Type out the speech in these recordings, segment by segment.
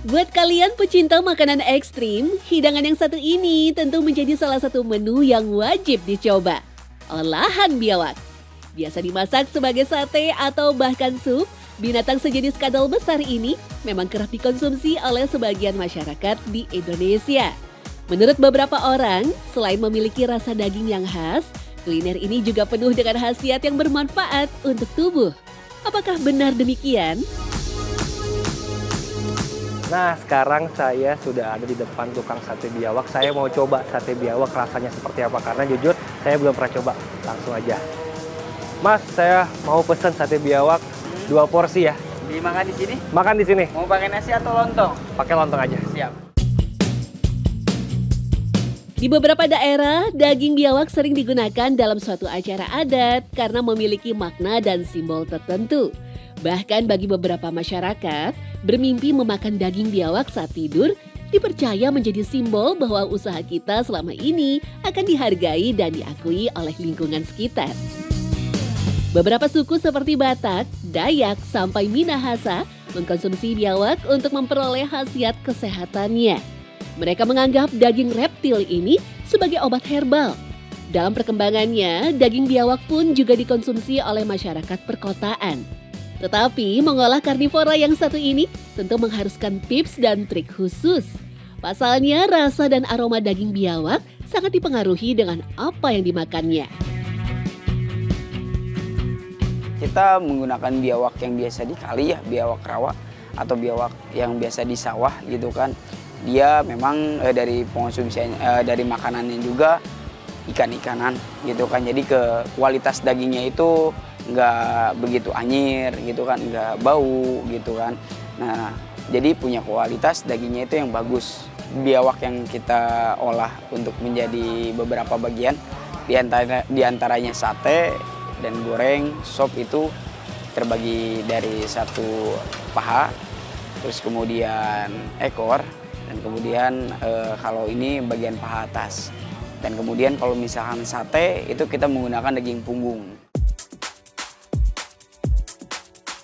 Buat kalian pecinta makanan ekstrim, hidangan yang satu ini tentu menjadi salah satu menu yang wajib dicoba. Olahan biawak. Biasa dimasak sebagai sate atau bahkan sup, binatang sejenis kadal besar ini memang kerap dikonsumsi oleh sebagian masyarakat di Indonesia. Menurut beberapa orang, selain memiliki rasa daging yang khas, kuliner ini juga penuh dengan khasiat yang bermanfaat untuk tubuh. Apakah benar demikian? Nah, sekarang saya sudah ada di depan tukang sate biawak. Saya mau coba sate biawak rasanya seperti apa, karena jujur saya belum pernah coba. Langsung aja. Mas, saya mau pesen sate biawak 2 porsi ya. Dimakan di sini? Makan di sini. Mau pakai nasi atau lontong? Pakai lontong aja. Siap. Di beberapa daerah, daging biawak sering digunakan dalam suatu acara adat karena memiliki makna dan simbol tertentu. Bahkan bagi beberapa masyarakat, bermimpi memakan daging biawak saat tidur dipercaya menjadi simbol bahwa usaha kita selama ini akan dihargai dan diakui oleh lingkungan sekitar. Beberapa suku seperti Batak, Dayak, sampai Minahasa mengkonsumsi biawak untuk memperoleh khasiat kesehatannya. Mereka menganggap daging reptil ini sebagai obat herbal. Dalam perkembangannya, daging biawak pun juga dikonsumsi oleh masyarakat perkotaan. Tetapi mengolah karnivora yang satu ini tentu mengharuskan tips dan trik khusus. Pasalnya, rasa dan aroma daging biawak sangat dipengaruhi dengan apa yang dimakannya. Kita menggunakan biawak yang biasa di kali ya, biawak rawa atau biawak yang biasa di sawah gitu kan. Dia memang dari pengonsumsian dari makanannya juga ikan-ikanan gitu kan. Jadi kualitas dagingnya itu nggak begitu anyir gitu kan, nggak bau gitu kan. Nah, jadi punya kualitas dagingnya itu yang bagus. Biawak yang kita olah untuk menjadi beberapa bagian, di antaranya sate dan goreng, sop itu terbagi dari satu paha, terus kemudian ekor, dan kemudian kalau ini bagian paha atas. Dan kemudian kalau misalkan sate itu kita menggunakan daging punggung.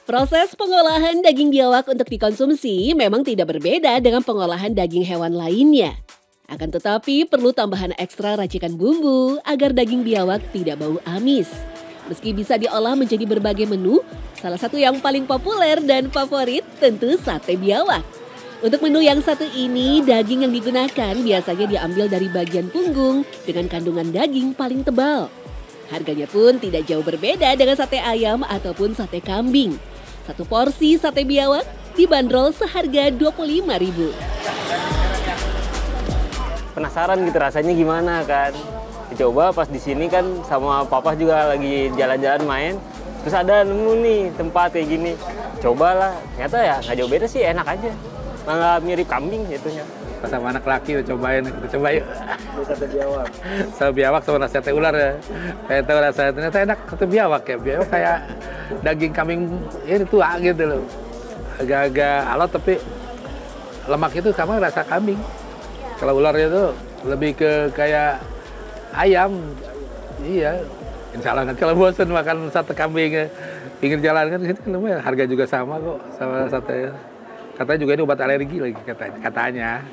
Proses pengolahan daging biawak untuk dikonsumsi memang tidak berbeda dengan pengolahan daging hewan lainnya. Akan tetapi perlu tambahan ekstra racikan bumbu agar daging biawak tidak bau amis. Meski bisa diolah menjadi berbagai menu, salah satu yang paling populer dan favorit tentu sate biawak. Untuk menu yang satu ini, daging yang digunakan biasanya diambil dari bagian punggung dengan kandungan daging paling tebal. Harganya pun tidak jauh berbeda dengan sate ayam ataupun sate kambing. Satu porsi sate biawak dibanderol seharga Rp25.000. Penasaran gitu rasanya gimana kan. Dicoba pas di sini kan sama papa juga lagi jalan-jalan main. Terus ada nemu nih tempat kayak gini. Cobalah, ternyata ya nggak jauh beda sih, enak aja. Malah mirip kambing gitunya. Pas sama anak laki cobain, kita coba yuk. Sate biawak. Sate biawak sama nasi sate ular ya. Kayak tahu rasanya, ternyata enak sate biawak ya. Biawak kayak daging kambing ini tua gitu loh. Agak-agak alot tapi lemak itu sama rasa kambing. Kalau ular itu lebih ke kayak ayam. Iya. Insya Allah nanti kalau bosan makan sate kambing pinggir jalan kan di sini kan lumayan. Harga juga sama kok sama sate. Katanya juga ini obat alergi lagi katanya.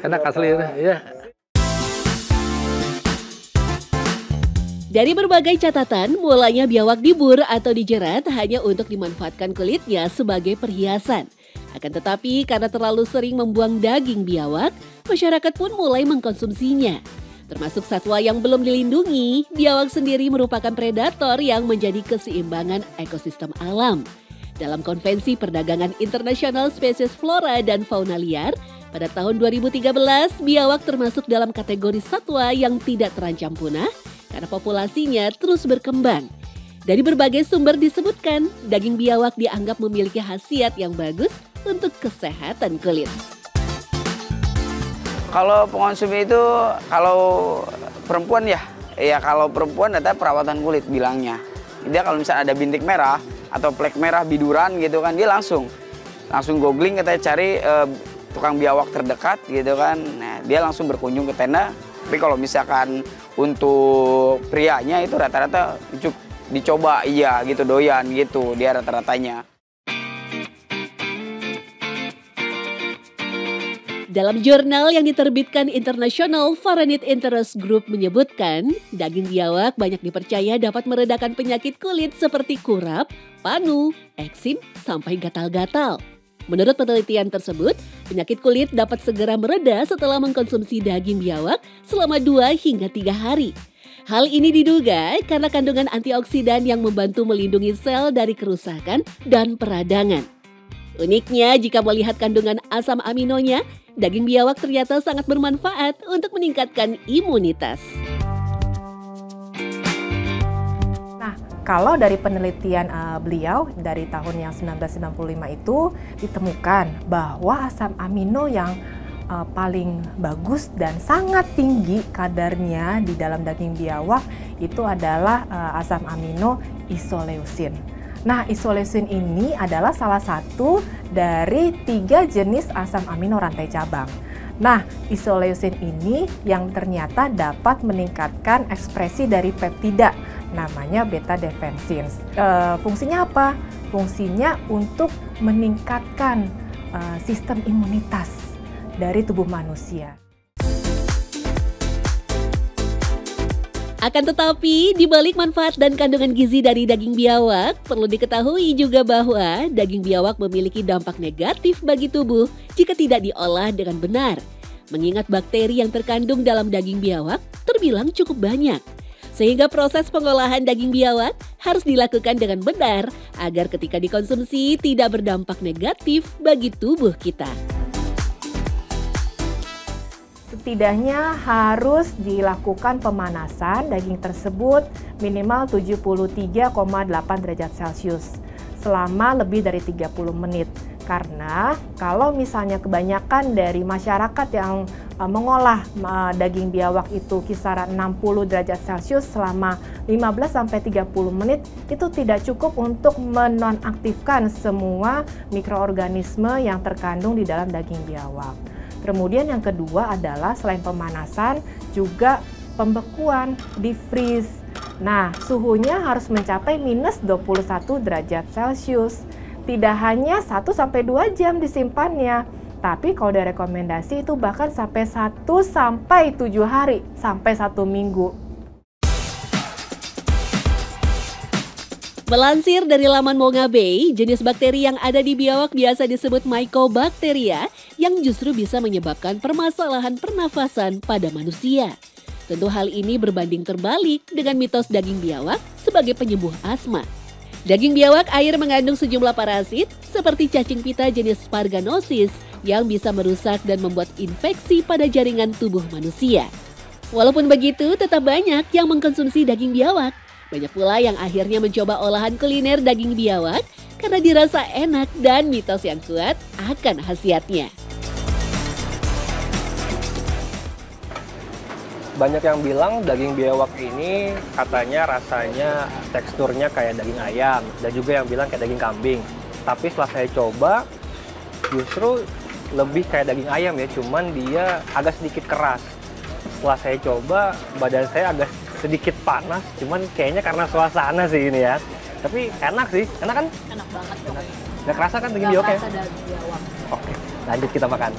Enak asli ya. Dari berbagai catatan, mulanya biawak dibur atau dijerat hanya untuk dimanfaatkan kulitnya sebagai perhiasan. Akan tetapi karena terlalu sering membuang daging biawak, masyarakat pun mulai mengkonsumsinya. Termasuk satwa yang belum dilindungi, biawak sendiri merupakan predator yang menjadi keseimbangan ekosistem alam. Dalam Konvensi Perdagangan Internasional Spesies Flora dan Fauna Liar, pada tahun 2013, biawak termasuk dalam kategori satwa yang tidak terancam punah karena populasinya terus berkembang. Dari berbagai sumber disebutkan, daging biawak dianggap memiliki khasiat yang bagus untuk kesehatan kulit. Kalau pengonsumsi itu, kalau perempuan ya kalau perempuan ada perawatan kulit bilangnya. Dia kalau misalnya ada bintik merah atau plek merah biduran gitu kan, dia langsung googling, kita cari tukang biawak terdekat gitu kan. Nah, dia langsung berkunjung ke tenda. Tapi kalau misalkan untuk prianya itu rata-rata dicoba iya gitu, doyan gitu dia rata-ratanya. Dalam jurnal yang diterbitkan International Foreign Interest Group menyebutkan, daging biawak banyak dipercaya dapat meredakan penyakit kulit seperti kurap, panu, eksim, sampai gatal-gatal. Menurut penelitian tersebut, penyakit kulit dapat segera mereda setelah mengkonsumsi daging biawak selama 2 hingga 3 hari. Hal ini diduga karena kandungan antioksidan yang membantu melindungi sel dari kerusakan dan peradangan. Uniknya, jika melihat kandungan asam aminonya, daging biawak ternyata sangat bermanfaat untuk meningkatkan imunitas. Nah, kalau dari penelitian beliau dari tahun yang 1995 itu ditemukan bahwa asam amino yang paling bagus dan sangat tinggi kadarnya di dalam daging biawak itu adalah asam amino isoleucin. Nah, isoleucin ini adalah salah satu dari 3 jenis asam amino rantai cabang. Nah, isoleucin ini yang ternyata dapat meningkatkan ekspresi dari peptida, namanya beta defensins. Fungsinya apa? Fungsinya untuk meningkatkan sistem imunitas dari tubuh manusia. Akan tetapi, di balik manfaat dan kandungan gizi dari daging biawak, perlu diketahui juga bahwa daging biawak memiliki dampak negatif bagi tubuh jika tidak diolah dengan benar. Mengingat bakteri yang terkandung dalam daging biawak terbilang cukup banyak. Sehingga proses pengolahan daging biawak harus dilakukan dengan benar agar ketika dikonsumsi tidak berdampak negatif bagi tubuh kita. Setidaknya harus dilakukan pemanasan daging tersebut minimal 73,8 derajat Celcius selama lebih dari 30 menit. Karena kalau misalnya kebanyakan dari masyarakat yang mengolah daging biawak itu kisaran 60 derajat Celcius selama 15-30 menit, itu tidak cukup untuk menonaktifkan semua mikroorganisme yang terkandung di dalam daging biawak. Kemudian yang kedua adalah selain pemanasan juga pembekuan di freeze. Nah, suhunya harus mencapai minus 21 derajat Celcius. Tidak hanya 1-2 jam disimpannya, tapi kalau ada rekomendasi itu bahkan sampai 1-7 hari, sampai 1 minggu. Melansir dari laman Mongabay, jenis bakteri yang ada di biawak biasa disebut Mycobacteria yang justru bisa menyebabkan permasalahan pernafasan pada manusia. Tentu hal ini berbanding terbalik dengan mitos daging biawak sebagai penyembuh asma. Daging biawak air mengandung sejumlah parasit seperti cacing pita jenis Parganosis yang bisa merusak dan membuat infeksi pada jaringan tubuh manusia. Walaupun begitu, tetap banyak yang mengkonsumsi daging biawak. Banyak pula yang akhirnya mencoba olahan kuliner daging biawak karena dirasa enak dan mitos yang kuat akan khasiatnya. Banyak yang bilang daging biawak ini katanya rasanya teksturnya kayak daging ayam, dan juga yang bilang kayak daging kambing. Tapi setelah saya coba justru lebih kayak daging ayam ya, cuman dia agak sedikit keras. Setelah saya coba badan saya agak sedikit panas, cuman kayaknya karena suasana sih ini ya. Tapi enak sih, enak kan? Enak banget pokoknya. Nggak kerasa kan daging biawak ya? Nggak kerasa daging biawak. Oke, lanjut kita makan.